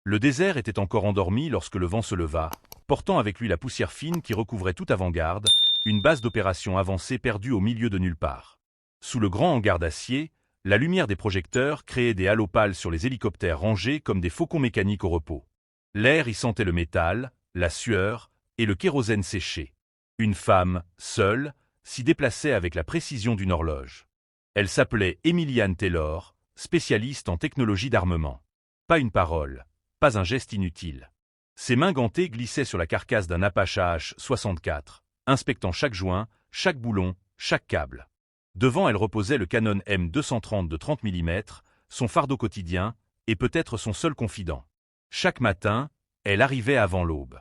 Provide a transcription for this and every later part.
Le désert était encore endormi lorsque le vent se leva, portant avec lui la poussière fine qui recouvrait toute avant-garde, une base d'opération avancée perdue au milieu de nulle part. Sous le grand hangar d'acier, la lumière des projecteurs créait des halos pâles sur les hélicoptères rangés comme des faucons mécaniques au repos. L'air y sentait le métal, la sueur et le kérosène séché. Une femme, seule, s'y déplaçait avec la précision d'une horloge. Elle s'appelait Emilianne Taylor, spécialiste en technologie d'armement. Pas une parole, pas un geste inutile. Ses mains gantées glissaient sur la carcasse d'un Apache AH-64, inspectant chaque joint, chaque boulon, chaque câble. Devant elle reposait le Canon M230 de 30 mm, son fardeau quotidien, et peut-être son seul confident. Chaque matin, elle arrivait avant l'aube.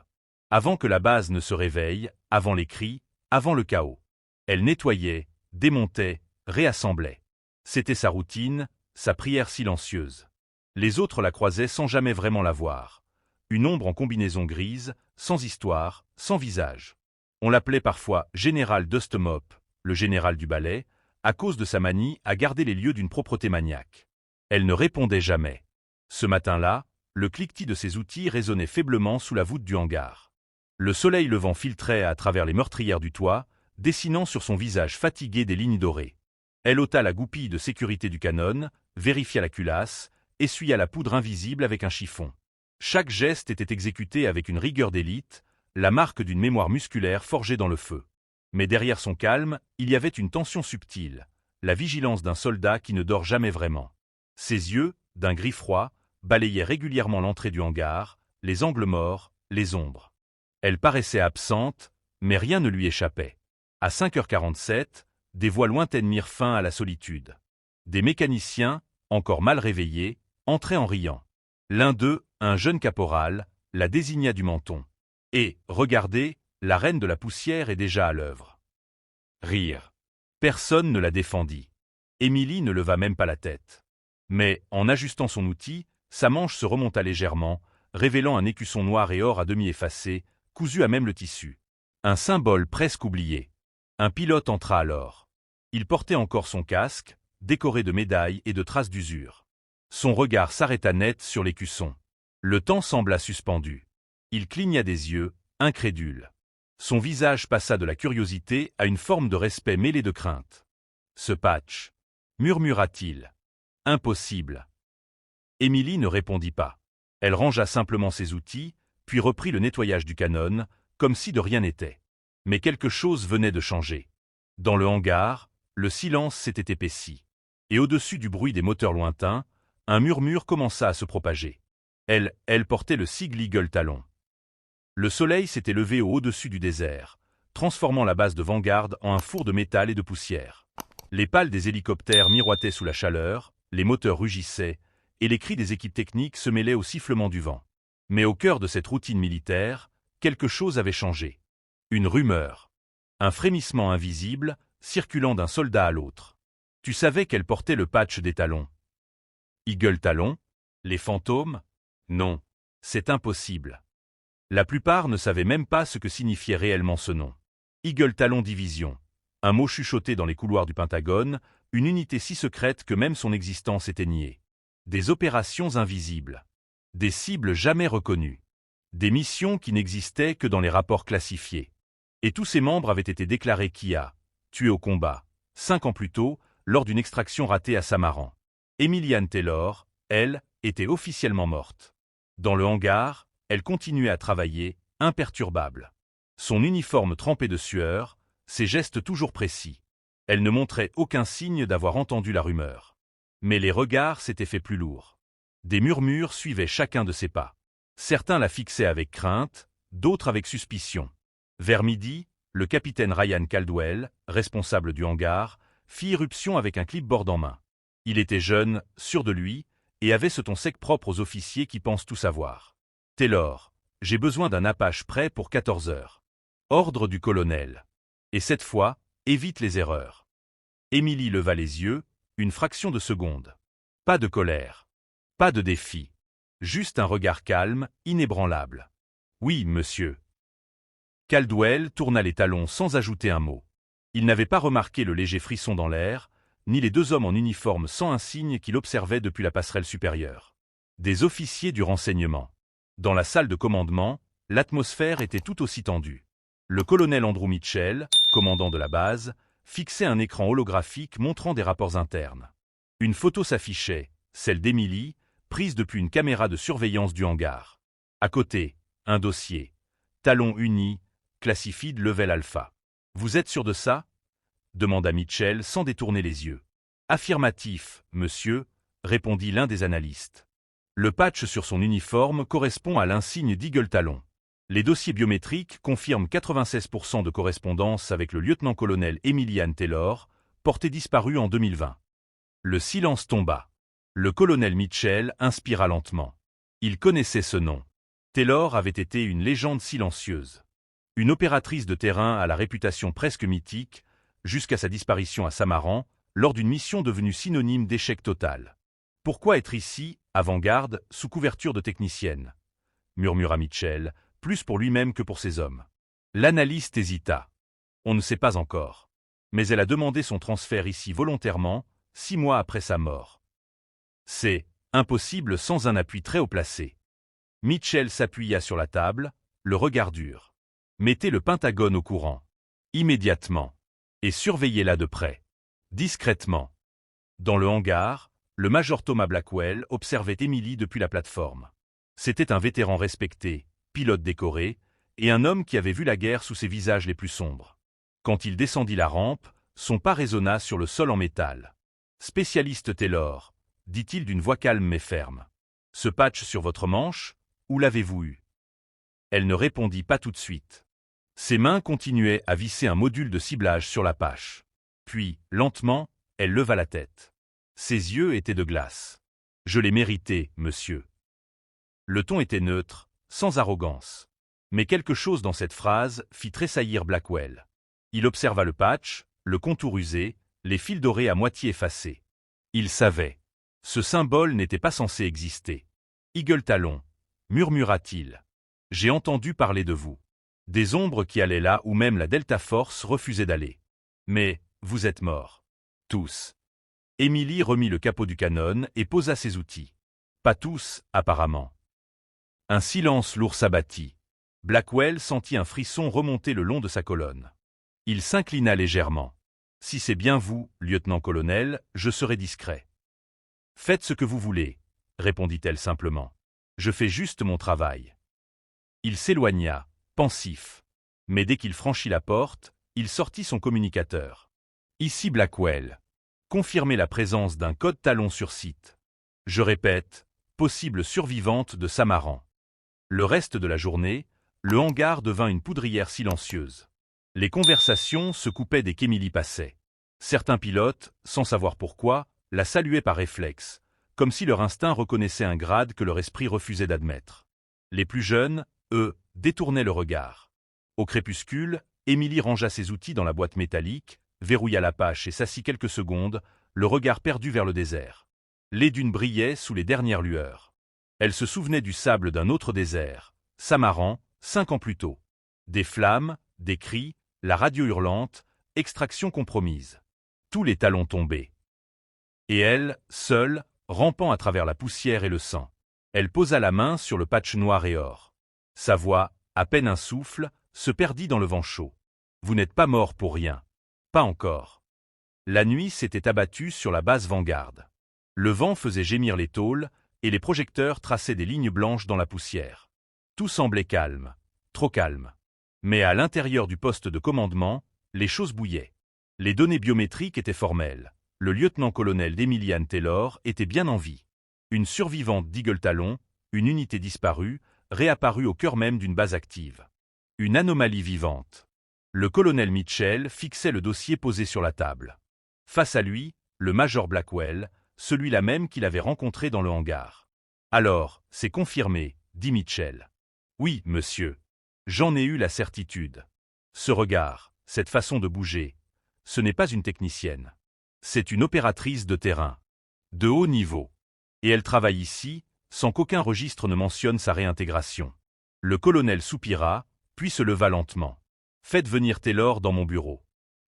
Avant que la base ne se réveille, avant les cris, avant le chaos. Elle nettoyait, démontait, réassemblait. C'était sa routine, sa prière silencieuse. Les autres la croisaient sans jamais vraiment la voir. Une ombre en combinaison grise, sans histoire, sans visage. On l'appelait parfois Général Dust-Mop, le général du balai, à cause de sa manie à garder les lieux d'une propreté maniaque. Elle ne répondait jamais. Ce matin-là, le cliquetis de ses outils résonnait faiblement sous la voûte du hangar. Le soleil levant filtrait à travers les meurtrières du toit, dessinant sur son visage fatigué des lignes dorées. Elle ôta la goupille de sécurité du Canon, vérifia la culasse, essuya la poudre invisible avec un chiffon. Chaque geste était exécuté avec une rigueur d'élite, la marque d'une mémoire musculaire forgée dans le feu. Mais derrière son calme, il y avait une tension subtile, la vigilance d'un soldat qui ne dort jamais vraiment. Ses yeux, d'un gris froid, balayaient régulièrement l'entrée du hangar, les angles morts, les ombres. Elle paraissait absente, mais rien ne lui échappait. À 5h47, des voix lointaines mirent fin à la solitude. Des mécaniciens, encore mal réveillés, entraient en riant. L'un d'eux, un jeune caporal, la désigna du menton. Et, regardez, la reine de la poussière est déjà à l'œuvre. Rire. Personne ne la défendit. Émilie ne leva même pas la tête. Mais, en ajustant son outil, sa manche se remonta légèrement, révélant un écusson noir et or à demi effacé, cousu à même le tissu. Un symbole presque oublié. Un pilote entra alors. Il portait encore son casque, décoré de médailles et de traces d'usure. Son regard s'arrêta net sur l'écusson. Le temps sembla suspendu. Il cligna des yeux, incrédule. Son visage passa de la curiosité à une forme de respect mêlé de crainte. « Ce patch » murmura-t-il. « Impossible. » Émilie ne répondit pas. Elle rangea simplement ses outils, puis reprit le nettoyage du Canon, comme si de rien n'était. Mais quelque chose venait de changer. Dans le hangar, le silence s'était épaissi. Et au-dessus du bruit des moteurs lointains, un murmure commença à se propager. Elle portait le sigle Eagle Talon. Le soleil s'était levé au-dessus du désert, transformant la base de Vanguard en un four de métal et de poussière. Les pales des hélicoptères miroitaient sous la chaleur, les moteurs rugissaient, et les cris des équipes techniques se mêlaient au sifflement du vent. Mais au cœur de cette routine militaire, quelque chose avait changé. Une rumeur. Un frémissement invisible, circulant d'un soldat à l'autre. Tu savais qu'elle portait le patch des talons. Eagle Talon? Les fantômes? Non, c'est impossible. La plupart ne savaient même pas ce que signifiait réellement ce nom. Eagle Talon Division, un mot chuchoté dans les couloirs du Pentagone, une unité si secrète que même son existence était niée. Des opérations invisibles. Des cibles jamais reconnues. Des missions qui n'existaient que dans les rapports classifiés. Et tous ses membres avaient été déclarés KIA, tués au combat, 5 ans plus tôt, lors d'une extraction ratée à Samaran. Emilianne Taylor, elle, était officiellement morte. Dans le hangar, elle continuait à travailler, imperturbable. Son uniforme trempé de sueur, ses gestes toujours précis. Elle ne montrait aucun signe d'avoir entendu la rumeur. Mais les regards s'étaient fait plus lourds. Des murmures suivaient chacun de ses pas. Certains la fixaient avec crainte, d'autres avec suspicion. Vers midi, le capitaine Ryan Caldwell, responsable du hangar, fit irruption avec un clipboard en main. Il était jeune, sûr de lui, et avait ce ton sec propre aux officiers qui pensent tout savoir. « Taylor, j'ai besoin d'un Apache prêt pour 14 heures. » Ordre du colonel. Et cette fois, évite les erreurs. Émilie leva les yeux, une fraction de seconde. Pas de colère. Pas de défi. Juste un regard calme, inébranlable. « Oui, monsieur. » Caldwell tourna les talons sans ajouter un mot. Il n'avait pas remarqué le léger frisson dans l'air, ni les deux hommes en uniforme sans insigne qu'il observait depuis la passerelle supérieure. Des officiers du renseignement. Dans la salle de commandement, l'atmosphère était tout aussi tendue. Le colonel Andrew Mitchell, commandant de la base, fixait un écran holographique montrant des rapports internes. Une photo s'affichait, celle d'Emily, prise depuis une caméra de surveillance du hangar. À côté, un dossier. Talon uni, classified level alpha. « Vous êtes sûr de ça ?» demanda Mitchell sans détourner les yeux. « Affirmatif, monsieur », répondit l'un des analystes. Le patch sur son uniforme correspond à l'insigne d'Eagle Talon. Les dossiers biométriques confirment 96% de correspondance avec le lieutenant-colonel Emily Ann Taylor, porté disparu en 2020. Le silence tomba. Le colonel Mitchell inspira lentement. Il connaissait ce nom. Taylor avait été une légende silencieuse. Une opératrice de terrain à la réputation presque mythique, jusqu'à sa disparition à Samaran, lors d'une mission devenue synonyme d'échec total. « Pourquoi être ici, avant-garde, sous couverture de technicienne ?» murmura Mitchell, plus pour lui-même que pour ses hommes. L'analyste hésita. On ne sait pas encore. Mais elle a demandé son transfert ici volontairement, 6 mois après sa mort. C'est impossible sans un appui très haut placé. Mitchell s'appuya sur la table, le regard dur. Mettez le Pentagone au courant. Immédiatement. Et surveillez-la de près. Discrètement. Dans le hangar, le major Thomas Blackwell observait Emily depuis la plateforme. C'était un vétéran respecté, pilote décoré, et un homme qui avait vu la guerre sous ses visages les plus sombres. Quand il descendit la rampe, son pas résonna sur le sol en métal. « Spécialiste Taylor », dit-il d'une voix calme mais ferme. « Ce patch sur votre manche, où l'avez-vous eu ?» Elle ne répondit pas tout de suite. Ses mains continuaient à visser un module de ciblage sur la pâche. Puis, lentement, elle leva la tête. Ses yeux étaient de glace. « Je l'ai mérité, monsieur. » Le ton était neutre, sans arrogance. Mais quelque chose dans cette phrase fit tressaillir Blackwell. Il observa le patch, le contour usé, les fils dorés à moitié effacés. Il savait. Ce symbole n'était pas censé exister. « Eagle Talon », murmura-t-il. « J'ai entendu parler de vous. Des ombres qui allaient là où même la Delta Force refusait d'aller. Mais, vous êtes morts. Tous. » Emily remit le capot du canon et posa ses outils. Pas tous, apparemment. Un silence lourd s'abattit. Blackwell sentit un frisson remonter le long de sa colonne. Il s'inclina légèrement. « Si c'est bien vous, lieutenant-colonel, je serai discret. »« Faites ce que vous voulez, » répondit-elle simplement. « Je fais juste mon travail. » Il s'éloigna, pensif. Mais dès qu'il franchit la porte, il sortit son communicateur. « Ici Blackwell. Confirmez la présence d'un code talon sur site. Je répète, possible survivante de Samaran. » Le reste de la journée, le hangar devint une poudrière silencieuse. Les conversations se coupaient dès qu'Emily passait. Certains pilotes, sans savoir pourquoi, la saluaient par réflexe, comme si leur instinct reconnaissait un grade que leur esprit refusait d'admettre. Les plus jeunes, eux, détournaient le regard. Au crépuscule, Emily rangea ses outils dans la boîte métallique, verrouilla la pâche et s'assit quelques secondes, le regard perdu vers le désert. Les dunes brillaient sous les dernières lueurs. Elle se souvenait du sable d'un autre désert, Samaran, 5 ans plus tôt. Des flammes, des cris, la radio hurlante, extraction compromise. Tous les talons tombaient. Et elle, seule, rampant à travers la poussière et le sang. Elle posa la main sur le patch noir et or. Sa voix, à peine un souffle, se perdit dans le vent chaud. « Vous n'êtes pas mort pour rien. Pas encore. » La nuit s'était abattue sur la base Vanguard. Le vent faisait gémir les tôles, et les projecteurs traçaient des lignes blanches dans la poussière. Tout semblait calme, trop calme. Mais à l'intérieur du poste de commandement, les choses bouillaient. Les données biométriques étaient formelles. Le lieutenant-colonel d'Emily Ann Taylor était bien en vie. Une survivante d'Eagle Talon, une unité disparue, réapparue au cœur même d'une base active. Une anomalie vivante. Le colonel Mitchell fixait le dossier posé sur la table. Face à lui, le major Blackwell, celui-là même qu'il avait rencontré dans le hangar. « Alors, c'est confirmé, » dit Mitchell. « Oui, monsieur. J'en ai eu la certitude. Ce regard, cette façon de bouger, ce n'est pas une technicienne. C'est une opératrice de terrain. De haut niveau. Et elle travaille ici, sans qu'aucun registre ne mentionne sa réintégration. » Le colonel soupira, puis se leva lentement. « Faites venir Taylor dans mon bureau. »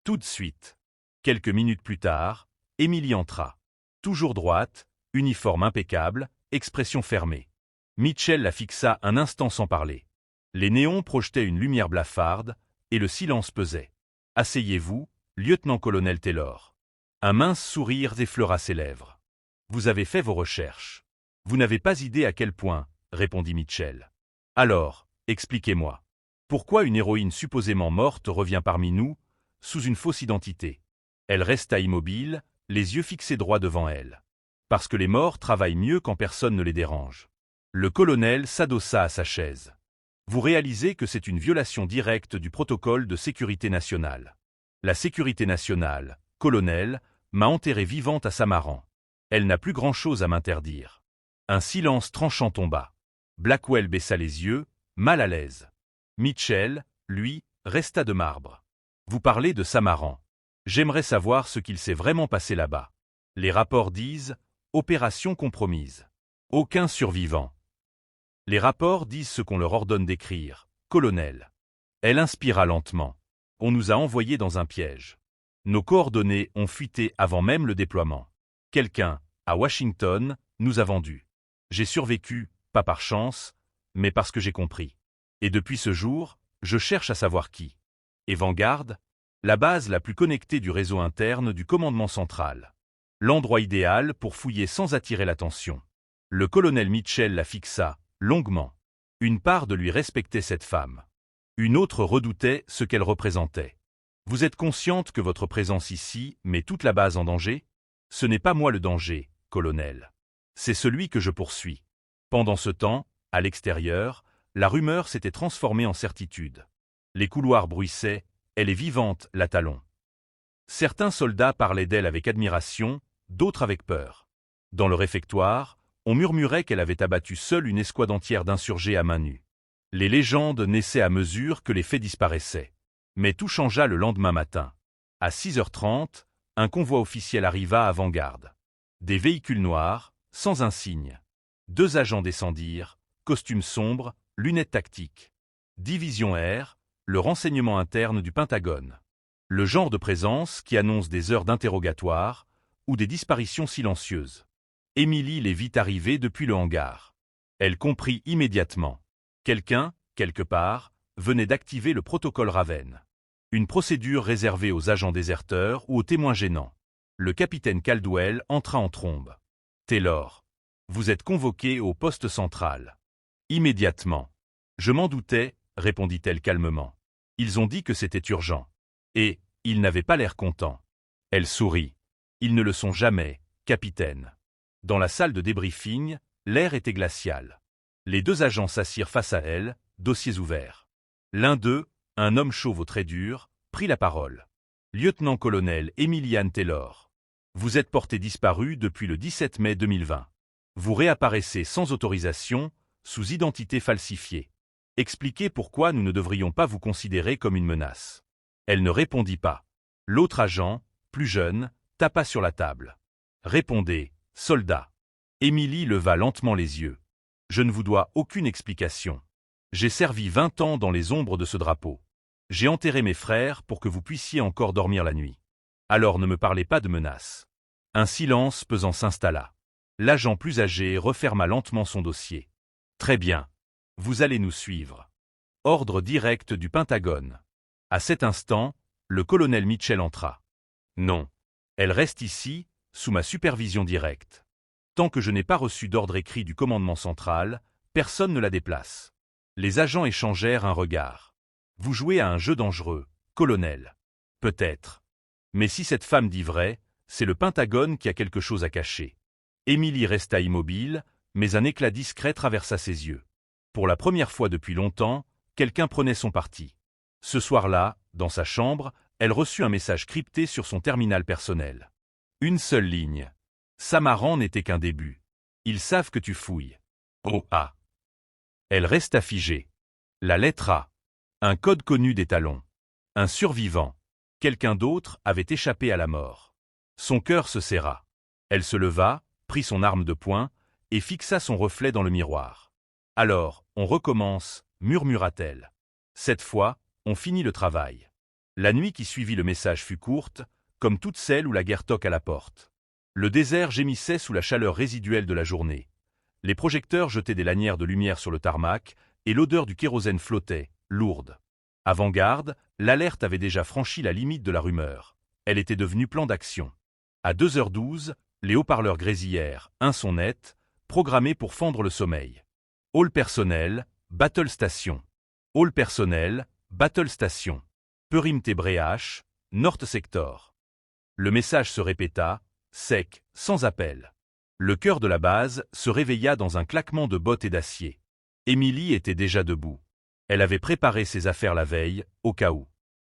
Tout de suite. Quelques minutes plus tard, Emily entra. Toujours droite, uniforme impeccable, expression fermée. Mitchell la fixa un instant sans parler. Les néons projetaient une lumière blafarde, et le silence pesait. « Asseyez-vous, lieutenant-colonel Taylor. » Un mince sourire effleura ses lèvres. « Vous avez fait vos recherches. Vous n'avez pas idée à quel point, » répondit Mitchell. « Alors, expliquez-moi. Pourquoi une héroïne supposément morte revient parmi nous, sous une fausse identité ?» Elle resta immobile, les yeux fixés droit devant elle. « Parce que les morts travaillent mieux quand personne ne les dérange. » Le colonel s'adossa à sa chaise. « Vous réalisez que c'est une violation directe du protocole de sécurité nationale. La sécurité nationale, colonel, m'a enterré vivante à Samaran. Elle n'a plus grand-chose à m'interdire. » Un silence tranchant tomba. Blackwell baissa les yeux, mal à l'aise. Mitchell, lui, resta de marbre. « Vous parlez de Samaran. J'aimerais savoir ce qu'il s'est vraiment passé là-bas. Les rapports disent « opération compromise. Aucun survivant. » Les rapports disent ce qu'on leur ordonne d'écrire, colonel. Elle inspira lentement. On nous a envoyés dans un piège. Nos coordonnées ont fuité avant même le déploiement. Quelqu'un, à Washington, nous a vendus. J'ai survécu, pas par chance, mais parce que j'ai compris. Et depuis ce jour, je cherche à savoir qui. Et Vanguard, la base la plus connectée du réseau interne du commandement central. L'endroit idéal pour fouiller sans attirer l'attention. Le colonel Mitchell la fixa, longuement. Une part de lui respectait cette femme. Une autre redoutait ce qu'elle représentait. Vous êtes consciente que votre présence ici met toute la base en danger? Ce n'est pas moi le danger, colonel. C'est celui que je poursuis. Pendant ce temps, à l'extérieur, la rumeur s'était transformée en certitude. Les couloirs bruissaient, elle est vivante, la Talon. Certains soldats parlaient d'elle avec admiration, d'autres avec peur. Dans le réfectoire, on murmurait qu'elle avait abattu seule une escouade entière d'insurgés à main nue. Les légendes naissaient à mesure que les faits disparaissaient. Mais tout changea le lendemain matin. À 6h30, un convoi officiel arriva à Vanguard. Des véhicules noirs, sans insigne. 2 agents descendirent, costumes sombres, lunettes tactiques. Division Air, le renseignement interne du Pentagone. Le genre de présence qui annonce des heures d'interrogatoire ou des disparitions silencieuses. Émilie les vit arriver depuis le hangar. Elle comprit immédiatement. Quelqu'un, quelque part, venait d'activer le protocole Raven. Une procédure réservée aux agents déserteurs ou aux témoins gênants. Le capitaine Caldwell entra en trombe. « Taylor, vous êtes convoqué au poste central. » Immédiatement. « Je m'en doutais, » répondit-elle calmement. « Ils ont dit que c'était urgent. » Et, ils n'avaient pas l'air contents. Elle sourit. « Ils ne le sont jamais, capitaine. » Dans la salle de débriefing, l'air était glacial. Les 2 agents s'assirent face à elle, dossiers ouverts. L'un d'eux, un homme chauve aux traits durs, prit la parole. « Lieutenant-colonel Emilian Taylor. Vous êtes porté disparu depuis le 17 mai 2020. Vous réapparaissez sans autorisation, sous identité falsifiée. Expliquez pourquoi nous ne devrions pas vous considérer comme une menace. » Elle ne répondit pas. L'autre agent, plus jeune, tapa sur la table. « Répondez, soldat. » Émilie leva lentement les yeux. « Je ne vous dois aucune explication. J'ai servi 20 ans dans les ombres de ce drapeau. J'ai enterré mes frères pour que vous puissiez encore dormir la nuit. Alors ne me parlez pas de menaces. » Un silence pesant s'installa. L'agent plus âgé referma lentement son dossier. « Très bien. Vous allez nous suivre. » Ordre direct du Pentagone. À cet instant, le colonel Mitchell entra. « Non. Elle reste ici, sous ma supervision directe. Tant que je n'ai pas reçu d'ordre écrit du commandement central, personne ne la déplace. » Les agents échangèrent un regard. « Vous jouez à un jeu dangereux, colonel. » « Peut-être. Mais si cette femme dit vrai, c'est le Pentagone qui a quelque chose à cacher. » Émilie resta immobile, mais un éclat discret traversa ses yeux. Pour la première fois depuis longtemps, quelqu'un prenait son parti. Ce soir-là, dans sa chambre, elle reçut un message crypté sur son terminal personnel. Une seule ligne. « Samaran n'était qu'un début. Ils savent que tu fouilles. O.A. » Elle resta figée. La lettre A. Un code connu des Talons. Un survivant. Quelqu'un d'autre avait échappé à la mort. Son cœur se serra. Elle se leva, prit son arme de poing, et fixa son reflet dans le miroir. « Alors, on recommence, » murmura-t-elle. « Cette fois, on finit le travail. » La nuit qui suivit le message fut courte, comme toutes celles où la guerre toque à la porte. Le désert gémissait sous la chaleur résiduelle de la journée. Les projecteurs jetaient des lanières de lumière sur le tarmac, et l'odeur du kérosène flottait, lourde. Avant-garde, l'alerte avait déjà franchi la limite de la rumeur. Elle était devenue plan d'action. À 2h12, les haut-parleurs grésillèrent, un son net, programmé pour fendre le sommeil. Hall personnel, Battle Station. Hall personnel, Battle Station. Perimte Breach, North Sector. Le message se répéta, sec, sans appel. Le cœur de la base se réveilla dans un claquement de bottes et d'acier. Emily était déjà debout. Elle avait préparé ses affaires la veille, au cas où.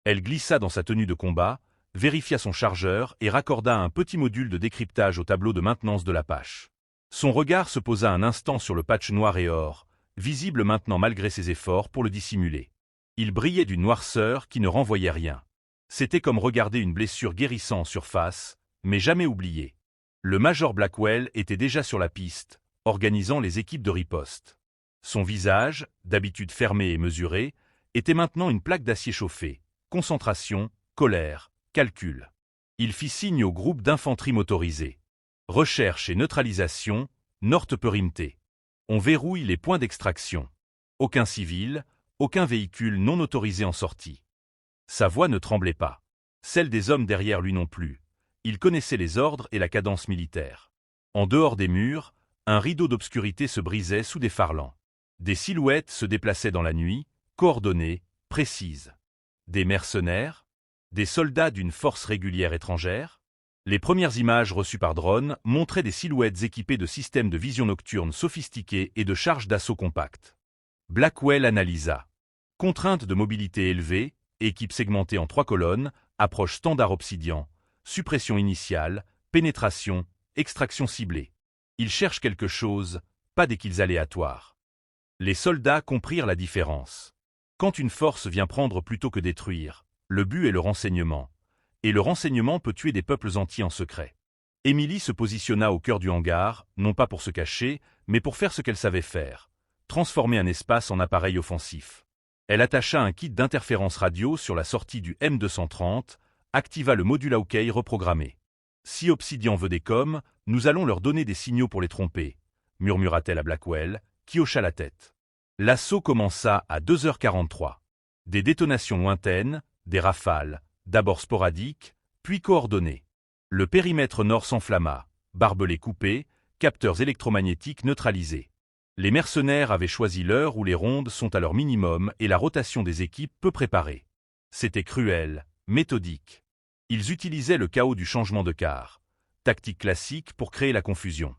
Elle glissa dans sa tenue de combat, vérifia son chargeur et raccorda un petit module de décryptage au tableau de maintenance de l'Apache. Son regard se posa un instant sur le patch noir et or, visible maintenant malgré ses efforts pour le dissimuler. Il brillait d'une noirceur qui ne renvoyait rien. C'était comme regarder une blessure guérissant en surface, mais jamais oubliée. Le major Blackwell était déjà sur la piste, organisant les équipes de riposte. Son visage, d'habitude fermé et mesuré, était maintenant une plaque d'acier chauffé. Concentration, colère, calcul. Il fit signe au groupe d'infanterie motorisée. Recherche et neutralisation, North Perimte. On verrouille les points d'extraction. Aucun civil, aucun véhicule non autorisé en sortie. Sa voix ne tremblait pas. Celle des hommes derrière lui non plus. Il connaissait les ordres et la cadence militaire. En dehors des murs, un rideau d'obscurité se brisait sous des phares-lents. Des silhouettes se déplaçaient dans la nuit, coordonnées, précises. Des mercenaires? Des soldats d'une force régulière étrangère? Les premières images reçues par drone montraient des silhouettes équipées de systèmes de vision nocturne sophistiqués et de charges d'assaut compactes. Blackwell analysa. Contrainte de mobilité élevée, équipe segmentée en 3 colonnes, approche standard Obsidian, suppression initiale, pénétration, extraction ciblée. Ils cherchent quelque chose, pas des kills aléatoires. Les soldats comprirent la différence. Quand une force vient prendre plutôt que détruire, le but est le renseignement. Et le renseignement peut tuer des peuples entiers en secret. Emily se positionna au cœur du hangar, non pas pour se cacher, mais pour faire ce qu'elle savait faire, transformer un espace en appareil offensif. Elle attacha un kit d'interférence radio sur la sortie du M230, activa le module Hawkeye reprogrammé. Si Obsidian veut des coms, nous allons leur donner des signaux pour les tromper, murmura-t-elle à Blackwell, qui hocha la tête. L'assaut commença à 2h43. Des détonations lointaines, des rafales, d'abord sporadiques, puis coordonnées. Le périmètre nord s'enflamma, barbelés coupés, capteurs électromagnétiques neutralisés. Les mercenaires avaient choisi l'heure où les rondes sont à leur minimum et la rotation des équipes peu préparée. C'était cruel, méthodique. Ils utilisaient le chaos du changement de quart, tactique classique pour créer la confusion.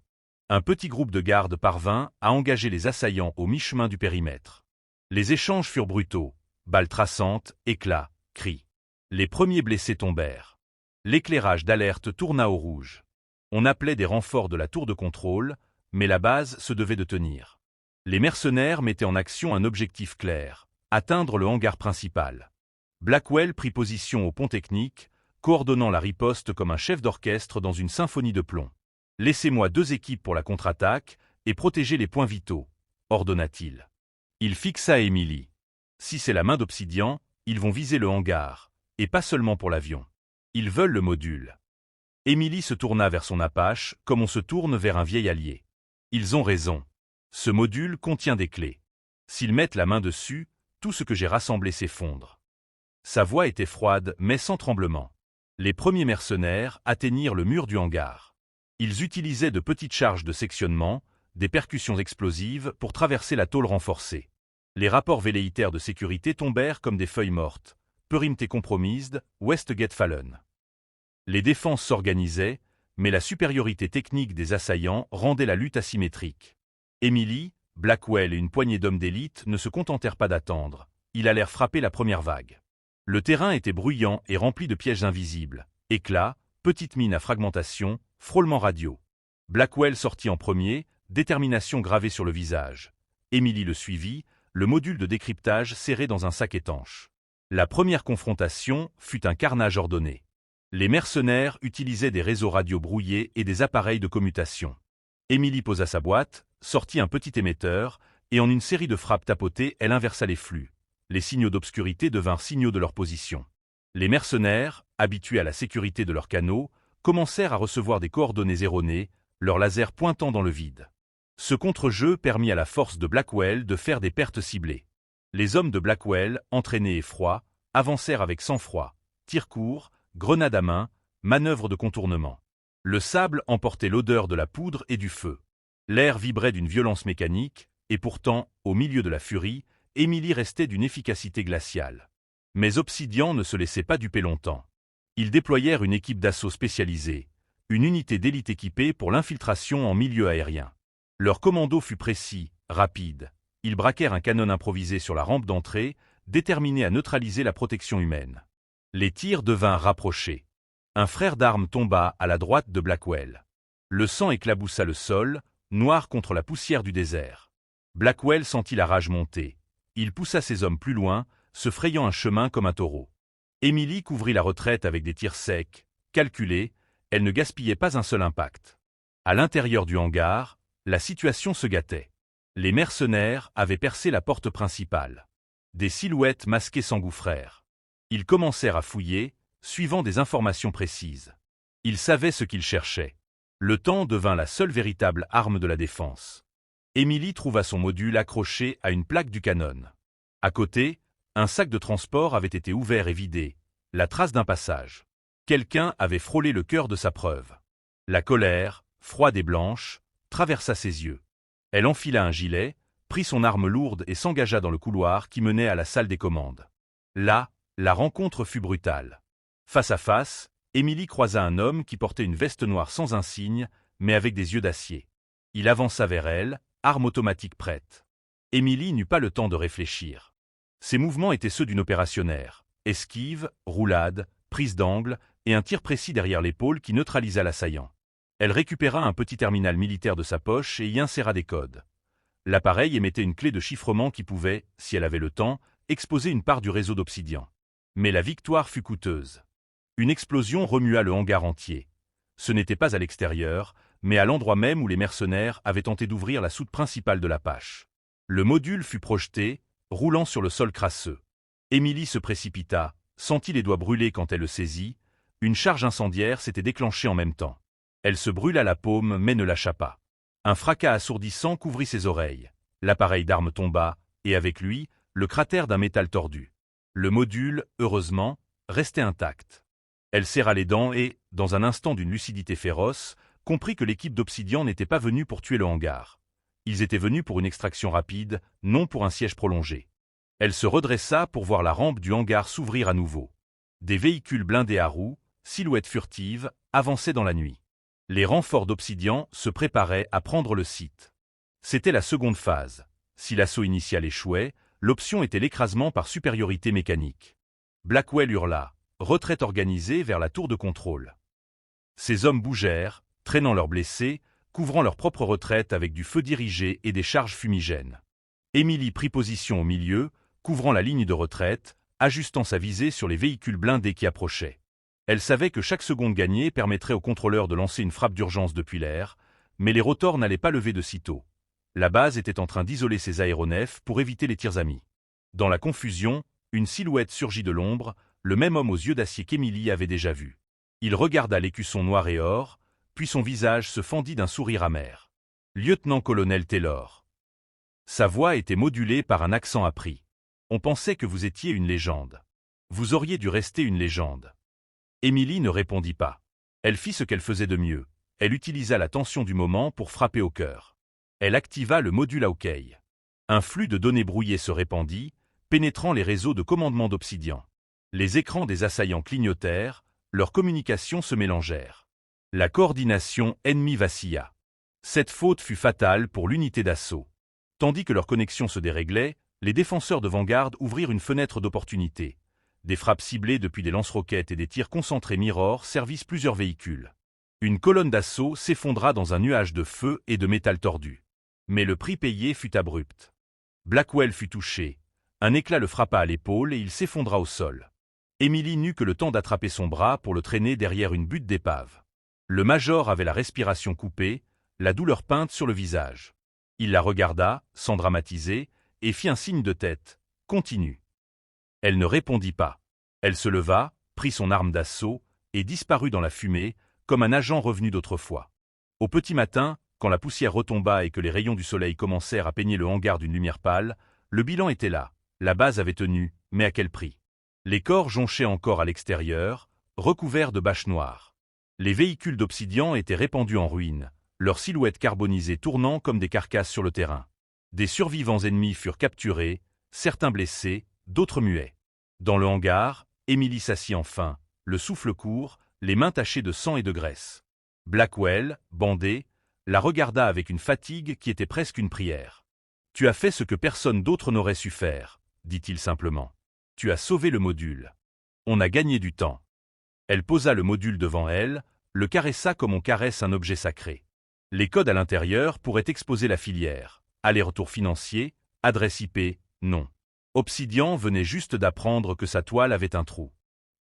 Un petit groupe de gardes parvint à engager les assaillants au mi-chemin du périmètre. Les échanges furent brutaux, balles traçantes, éclats, cris. Les premiers blessés tombèrent. L'éclairage d'alerte tourna au rouge. On appelait des renforts de la tour de contrôle, mais la base se devait de tenir. Les mercenaires mettaient en action un objectif clair, atteindre le hangar principal. Blackwell prit position au pont technique, coordonnant la riposte comme un chef d'orchestre dans une symphonie de plomb. « Laissez-moi 2 équipes pour la contre-attaque et protégez les points vitaux », ordonna-t-il. Il fixa Emily. Si c'est la main d'Obsidian, ils vont viser le hangar, et pas seulement pour l'avion. Ils veulent le module. Emily se tourna vers son Apache comme on se tourne vers un vieil allié. Ils ont raison. Ce module contient des clés. S'ils mettent la main dessus, tout ce que j'ai rassemblé s'effondre. Sa voix était froide mais sans tremblement. Les premiers mercenaires atteignirent le mur du hangar. Ils utilisaient de petites charges de sectionnement, des percussions explosives pour traverser la tôle renforcée. Les rapports velléitaires de sécurité tombèrent comme des feuilles mortes. Perimte compromised, Westgate Fallen. Les défenses s'organisaient, mais la supériorité technique des assaillants rendait la lutte asymétrique. Emily, Blackwell et une poignée d'hommes d'élite ne se contentèrent pas d'attendre. Ils allèrent frapper la première vague. Le terrain était bruyant et rempli de pièges invisibles. Éclats, petites mines à fragmentation, frôlements radio. Blackwell sortit en premier, détermination gravée sur le visage. Emily le suivit, le module de décryptage serré dans un sac étanche. La première confrontation fut un carnage ordonné. Les mercenaires utilisaient des réseaux radio brouillés et des appareils de commutation. Emily posa sa boîte, sortit un petit émetteur, et en une série de frappes tapotées, elle inversa les flux. Les signaux d'obscurité devinrent signaux de leur position. Les mercenaires, habitués à la sécurité de leurs canaux, commencèrent à recevoir des coordonnées erronées, leurs lasers pointant dans le vide. Ce contre-jeu permit à la force de Blackwell de faire des pertes ciblées. Les hommes de Blackwell, entraînés et froids, avancèrent avec sang-froid, tirs courts, grenades à main, manœuvres de contournement. Le sable emportait l'odeur de la poudre et du feu. L'air vibrait d'une violence mécanique, et pourtant, au milieu de la furie, Emily restait d'une efficacité glaciale. Mais Obsidian ne se laissait pas duper longtemps. Ils déployèrent une équipe d'assaut spécialisée, une unité d'élite équipée pour l'infiltration en milieu aérien. Leur commando fut précis, rapide. Ils braquèrent un canon improvisé sur la rampe d'entrée, déterminés à neutraliser la protection humaine. Les tirs devinrent rapprochés. Un frère d'armes tomba à la droite de Blackwell. Le sang éclaboussa le sol, noir contre la poussière du désert. Blackwell sentit la rage monter. Il poussa ses hommes plus loin, se frayant un chemin comme un taureau. Emily couvrit la retraite avec des tirs secs, calculés, elle ne gaspillait pas un seul impact. À l'intérieur du hangar, la situation se gâtait. Les mercenaires avaient percé la porte principale. Des silhouettes masquées s'engouffrèrent. Ils commencèrent à fouiller, suivant des informations précises. Ils savaient ce qu'ils cherchaient. Le temps devint la seule véritable arme de la défense. Emily trouva son module accroché à une plaque du canon. À côté, un sac de transport avait été ouvert et vidé, la trace d'un passage. Quelqu'un avait frôlé le cœur de sa preuve. La colère, froide et blanche, traversa ses yeux. Elle enfila un gilet, prit son arme lourde et s'engagea dans le couloir qui menait à la salle des commandes. Là, la rencontre fut brutale. Face à face, Emily croisa un homme qui portait une veste noire sans insigne, mais avec des yeux d'acier. Il avança vers elle, arme automatique prête. Emily n'eut pas le temps de réfléchir. Ses mouvements étaient ceux d'une opérationnaire. Esquive, roulade, prise d'angle et un tir précis derrière l'épaule qui neutralisa l'assaillant. Elle récupéra un petit terminal militaire de sa poche et y inséra des codes. L'appareil émettait une clé de chiffrement qui pouvait, si elle avait le temps, exposer une part du réseau d'Obsidian. Mais la victoire fut coûteuse. Une explosion remua le hangar entier. Ce n'était pas à l'extérieur, mais à l'endroit même où les mercenaires avaient tenté d'ouvrir la soute principale de l'Apache. Le module fut projeté, roulant sur le sol crasseux. Emily se précipita, sentit les doigts brûler quand elle le saisit. Une charge incendiaire s'était déclenchée en même temps. Elle se brûla la paume mais ne lâcha pas. Un fracas assourdissant couvrit ses oreilles. L'appareil d'arme tomba, et avec lui, le cratère d'un métal tordu. Le module, heureusement, restait intact. Elle serra les dents et, dans un instant d'une lucidité féroce, comprit que l'équipe d'Obsidian n'était pas venue pour tuer le hangar. Ils étaient venus pour une extraction rapide, non pour un siège prolongé. Elle se redressa pour voir la rampe du hangar s'ouvrir à nouveau. Des véhicules blindés à roues, silhouettes furtives, avançaient dans la nuit. Les renforts d'Obsidian se préparaient à prendre le site. C'était la seconde phase. Si l'assaut initial échouait, l'option était l'écrasement par supériorité mécanique. Blackwell hurla, retraite organisée vers la tour de contrôle. Ses hommes bougèrent, traînant leurs blessés, couvrant leur propre retraite avec du feu dirigé et des charges fumigènes. Emily prit position au milieu, couvrant la ligne de retraite, ajustant sa visée sur les véhicules blindés qui approchaient. Elle savait que chaque seconde gagnée permettrait au contrôleur de lancer une frappe d'urgence depuis l'air, mais les rotors n'allaient pas lever de sitôt. La base était en train d'isoler ses aéronefs pour éviter les tirs amis. Dans la confusion, une silhouette surgit de l'ombre, le même homme aux yeux d'acier qu'Emily avait déjà vu. Il regarda l'écusson noir et or, puis son visage se fendit d'un sourire amer. « Lieutenant-colonel Taylor. » Sa voix était modulée par un accent appris. « On pensait que vous étiez une légende. Vous auriez dû rester une légende. » Emily ne répondit pas. Elle fit ce qu'elle faisait de mieux. Elle utilisa la tension du moment pour frapper au cœur. Elle activa le module à OK. Un flux de données brouillées se répandit, pénétrant les réseaux de commandement d'Obsidian. Les écrans des assaillants clignotèrent, leurs communications se mélangèrent. La coordination ennemie vacilla. Cette faute fut fatale pour l'unité d'assaut. Tandis que leur connexion se déréglait, les défenseurs de Vanguard ouvrirent une fenêtre d'opportunité. Des frappes ciblées depuis des lance-roquettes et des tirs concentrés Mirror servissent plusieurs véhicules. Une colonne d'assaut s'effondra dans un nuage de feu et de métal tordu. Mais le prix payé fut abrupt. Blackwell fut touché. Un éclat le frappa à l'épaule et il s'effondra au sol. Emily n'eut que le temps d'attraper son bras pour le traîner derrière une butte d'épave. Le major avait la respiration coupée, la douleur peinte sur le visage. Il la regarda, sans dramatiser, et fit un signe de tête. « Continue. » Elle ne répondit pas. Elle se leva, prit son arme d'assaut, et disparut dans la fumée, comme un agent revenu d'autrefois. Au petit matin, quand la poussière retomba et que les rayons du soleil commencèrent à peigner le hangar d'une lumière pâle, le bilan était là. La base avait tenu, mais à quel prix? Les corps jonchaient encore à l'extérieur, recouverts de bâches noires. Les véhicules d'Obsidian étaient répandus en ruines, leurs silhouettes carbonisées tournant comme des carcasses sur le terrain. Des survivants ennemis furent capturés, certains blessés, d'autres muets. Dans le hangar, Emily s'assit enfin, le souffle court, les mains tachées de sang et de graisse. Blackwell, bandé, la regarda avec une fatigue qui était presque une prière. « Tu as fait ce que personne d'autre n'aurait su faire, » dit-il simplement. « Tu as sauvé le module. On a gagné du temps. » Elle posa le module devant elle, le caressa comme on caresse un objet sacré. Les codes à l'intérieur pourraient exposer la filière. Aller-retour financier, adresse IP, non. Obsidian venait juste d'apprendre que sa toile avait un trou.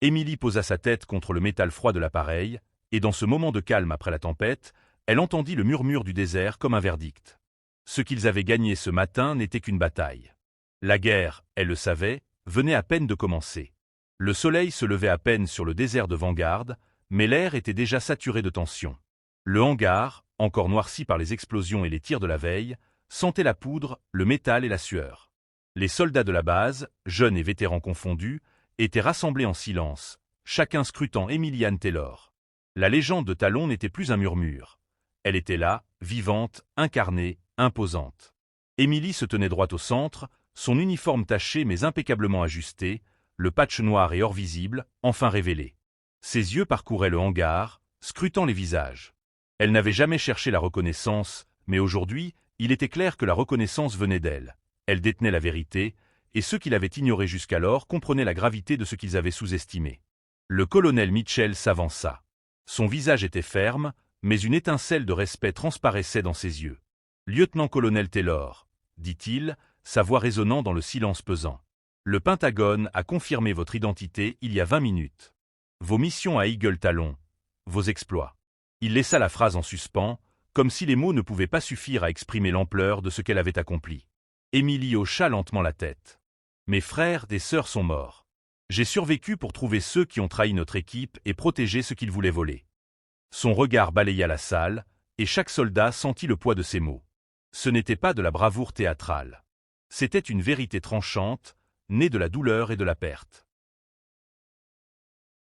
Emily posa sa tête contre le métal froid de l'appareil, et dans ce moment de calme après la tempête, elle entendit le murmure du désert comme un verdict. Ce qu'ils avaient gagné ce matin n'était qu'une bataille. La guerre, elle le savait, venait à peine de commencer. Le soleil se levait à peine sur le désert de Vanguard, mais l'air était déjà saturé de tension. Le hangar, encore noirci par les explosions et les tirs de la veille, sentait la poudre, le métal et la sueur. Les soldats de la base, jeunes et vétérans confondus, étaient rassemblés en silence, chacun scrutant Emilianne Taylor. La légende de Talon n'était plus un murmure. Elle était là, vivante, incarnée, imposante. Emily se tenait droite au centre, son uniforme taché mais impeccablement ajusté, le patch noir et or visible, enfin révélé. Ses yeux parcouraient le hangar, scrutant les visages. Elle n'avait jamais cherché la reconnaissance, mais aujourd'hui, il était clair que la reconnaissance venait d'elle. Elle détenait la vérité, et ceux qui l'avaient ignorée jusqu'alors comprenaient la gravité de ce qu'ils avaient sous-estimé. Le colonel Mitchell s'avança. Son visage était ferme, mais une étincelle de respect transparaissait dans ses yeux. « Lieutenant-colonel Taylor, » dit-il, sa voix résonnant dans le silence pesant. « Le Pentagone a confirmé votre identité il y a 20 minutes. Vos missions à Eagle Talon, vos exploits. » Il laissa la phrase en suspens, comme si les mots ne pouvaient pas suffire à exprimer l'ampleur de ce qu'elle avait accompli. Emily hocha lentement la tête. « Mes frères et sœurs sont morts. J'ai survécu pour trouver ceux qui ont trahi notre équipe et protéger ceux qu'ils voulaient voler. » Son regard balaya la salle, et chaque soldat sentit le poids de ses mots. Ce n'était pas de la bravoure théâtrale. C'était une vérité tranchante, née de la douleur et de la perte.